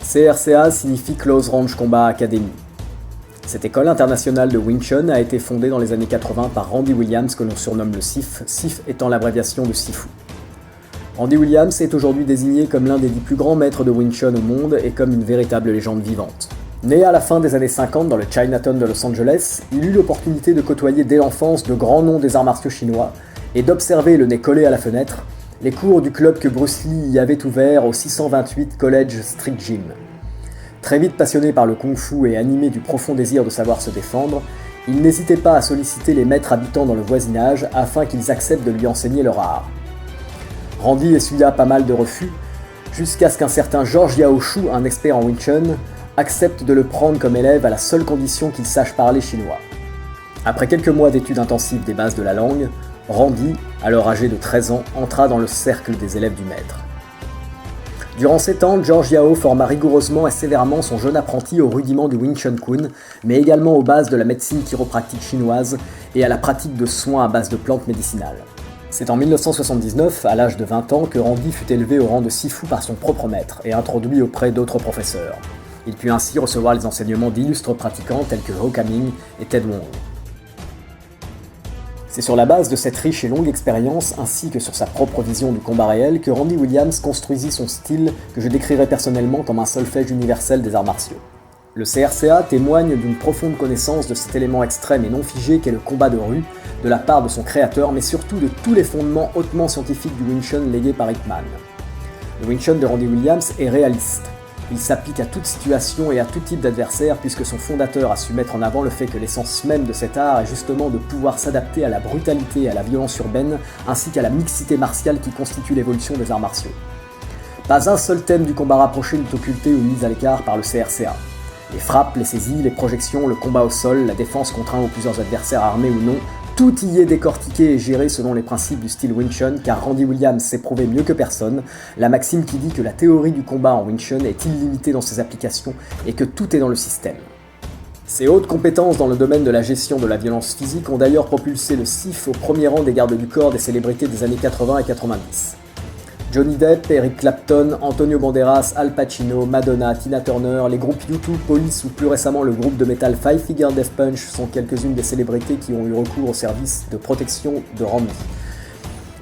CRCA signifie Close Range Combat Academy. Cette école internationale de Wing Chun a été fondée dans les années 80 par Randy Williams que l'on surnomme le SIF, SIF étant l'abréviation de Sifu. Randy Williams est aujourd'hui désigné comme l'un des 10 plus grands maîtres de Wing Chun au monde et comme une véritable légende vivante. Né à la fin des années 50 dans le Chinatown de Los Angeles, il eut l'opportunité de côtoyer dès l'enfance de grands noms des arts martiaux chinois et d'observer le nez collé à la fenêtre les cours du club que Bruce Lee y avait ouvert au 628 College Street Gym. Très vite passionné par le kung-fu et animé du profond désir de savoir se défendre, il n'hésitait pas à solliciter les maîtres habitants dans le voisinage afin qu'ils acceptent de lui enseigner leur art. Randy essuya pas mal de refus, jusqu'à ce qu'un certain George Yao Shu, un expert en Wing Chun, accepte de le prendre comme élève à la seule condition qu'il sache parler chinois. Après quelques mois d'études intensives des bases de la langue, Randy, alors âgé de 13 ans, entra dans le cercle des élèves du maître. Durant 7 ans, George Yao forma rigoureusement et sévèrement son jeune apprenti aux rudiments du Wing Chun Kun, mais également aux bases de la médecine chiropractique chinoise et à la pratique de soins à base de plantes médicinales. C'est en 1979, à l'âge de 20 ans, que Randy fut élevé au rang de Sifu par son propre maître et introduit auprès d'autres professeurs. Il put ainsi recevoir les enseignements d'illustres pratiquants tels que Ho Ka-ming et Ted Wong. C'est sur la base de cette riche et longue expérience, ainsi que sur sa propre vision du combat réel, que Randy Williams construisit son style que je décrirais personnellement comme un solfège universel des arts martiaux. Le CRCA témoigne d'une profonde connaissance de cet élément extrême et non figé qu'est le combat de rue, de la part de son créateur, mais surtout de tous les fondements hautement scientifiques du Wing Chun légués par Ip Man. Le Wing Chun de Randy Williams est réaliste. Il s'applique à toute situation et à tout type d'adversaire puisque son fondateur a su mettre en avant le fait que l'essence même de cet art est justement de pouvoir s'adapter à la brutalité et à la violence urbaine ainsi qu'à la mixité martiale qui constitue l'évolution des arts martiaux. Pas un seul thème du combat rapproché n'est occulté ou mis à l'écart par le CRCA. Les frappes, les saisies, les projections, le combat au sol, la défense contre un ou plusieurs adversaires armés ou non, tout y est décortiqué et géré selon les principes du style Wing Chun, car Randy Williams s'est prouvé mieux que personne, la maxime qui dit que la théorie du combat en Wing Chun est illimitée dans ses applications et que tout est dans le système. Ses hautes compétences dans le domaine de la gestion de la violence physique ont d'ailleurs propulsé le SIF au premier rang des gardes du corps des célébrités des années 80 et 90. Johnny Depp, Eric Clapton, Antonio Banderas, Al Pacino, Madonna, Tina Turner, les groupes U2, Police ou plus récemment le groupe de métal Five Finger Death Punch sont quelques-unes des célébrités qui ont eu recours au service de protection de Randy.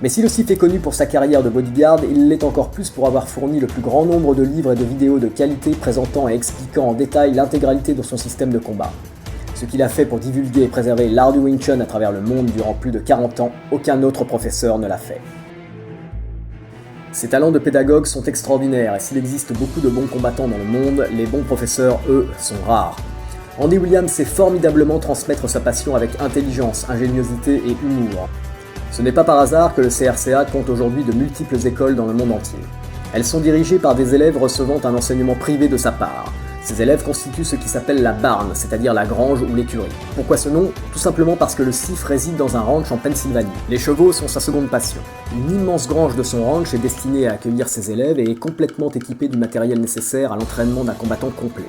Mais si le SIF est connu pour sa carrière de bodyguard, il l'est encore plus pour avoir fourni le plus grand nombre de livres et de vidéos de qualité présentant et expliquant en détail l'intégralité de son système de combat. Ce qu'il a fait pour divulguer et préserver l'art du Wing Chun à travers le monde durant plus de 40 ans, aucun autre professeur ne l'a fait. Ses talents de pédagogue sont extraordinaires et s'il existe beaucoup de bons combattants dans le monde, les bons professeurs, eux, sont rares. Randy Williams sait formidablement transmettre sa passion avec intelligence, ingéniosité et humour. Ce n'est pas par hasard que le CRCA compte aujourd'hui de multiples écoles dans le monde entier. Elles sont dirigées par des élèves recevant un enseignement privé de sa part. Ces élèves constituent ce qui s'appelle la barn, c'est-à-dire la grange ou l'écurie. Pourquoi ce nom? Tout simplement parce que le SIF réside dans un ranch en Pennsylvanie. Les chevaux sont sa seconde passion. Une immense grange de son ranch est destinée à accueillir ses élèves et est complètement équipée du matériel nécessaire à l'entraînement d'un combattant complet.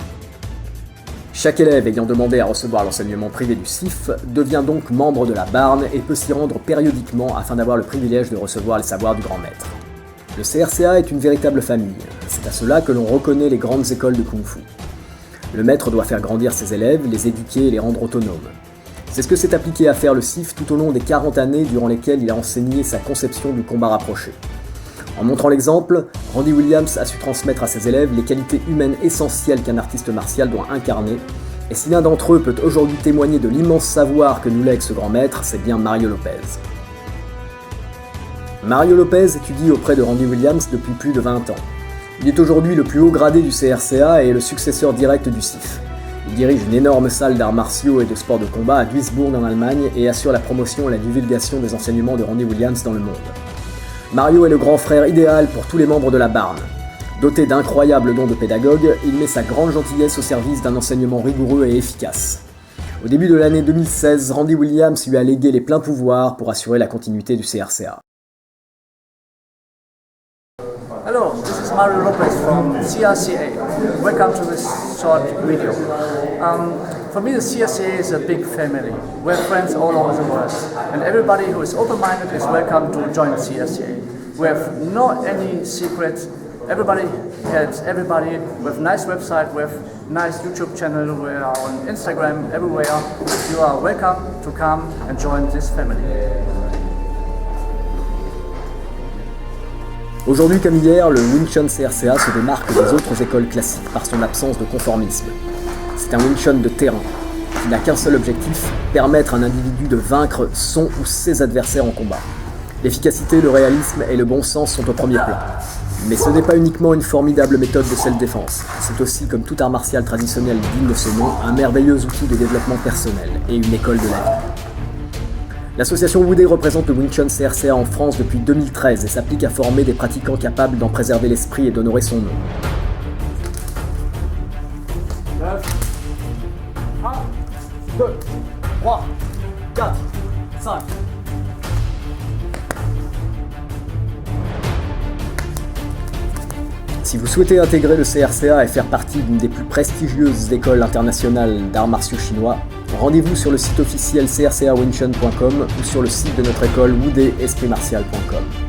Chaque élève ayant demandé à recevoir l'enseignement privé du SIF devient donc membre de la barn et peut s'y rendre périodiquement afin d'avoir le privilège de recevoir les savoirs du grand maître. Le CRCA est une véritable famille. C'est à cela que l'on reconnaît les grandes écoles de Kung-Fu. Le maître doit faire grandir ses élèves, les éduquer et les rendre autonomes. C'est ce que s'est appliqué à faire le SIF tout au long des 40 années durant lesquelles il a enseigné sa conception du combat rapproché. En montrant l'exemple, Randy Williams a su transmettre à ses élèves les qualités humaines essentielles qu'un artiste martial doit incarner, et si l'un d'entre eux peut aujourd'hui témoigner de l'immense savoir que nous lègue ce grand maître, c'est bien Mario Lopez. Mario Lopez étudie auprès de Randy Williams depuis plus de 20 ans. Il est aujourd'hui le plus haut gradé du CRCA et est le successeur direct du SIF. Il dirige une énorme salle d'arts martiaux et de sports de combat à Duisbourg en Allemagne et assure la promotion et la divulgation des enseignements de Randy Williams dans le monde. Mario est le grand frère idéal pour tous les membres de la barn. Doté d'incroyables dons de pédagogue, il met sa grande gentillesse au service d'un enseignement rigoureux et efficace. Au début de l'année 2016, Randy Williams lui a légué les pleins pouvoirs pour assurer la continuité du CRCA. Hello, this is Mario Lopez from CRCA. Welcome to this short video. For me, the CRCA is a big family. We're friends all over the world, and everybody who is open-minded is welcome to join CRCA. We have not any secret everybody helps everybody with nice website, with nice YouTube channel. We are on Instagram, everywhere. You are welcome to come and join this family. Aujourd'hui comme hier, le Wing Chun CRCA se démarque des autres écoles classiques par son absence de conformisme. C'est un Wing Chun de terrain, qui n'a qu'un seul objectif, permettre à un individu de vaincre son ou ses adversaires en combat. L'efficacité, le réalisme et le bon sens sont au premier plan. Mais ce n'est pas uniquement une formidable méthode de self-défense, c'est aussi, comme tout art martial traditionnel digne de ce nom, un merveilleux outil de développement personnel et une école de la vie. L'association Wudé représente le Wing Chun CRCA en France depuis 2013 et s'applique à former des pratiquants capables d'en préserver l'esprit et d'honorer son nom. 1, 2, 3, 4, 5. Si vous souhaitez intégrer le CRCA et faire partie d'une des plus prestigieuses écoles internationales d'arts martiaux chinois, rendez-vous sur le site officiel crcawingchun.com ou sur le site de notre école wudéespritmartial.com.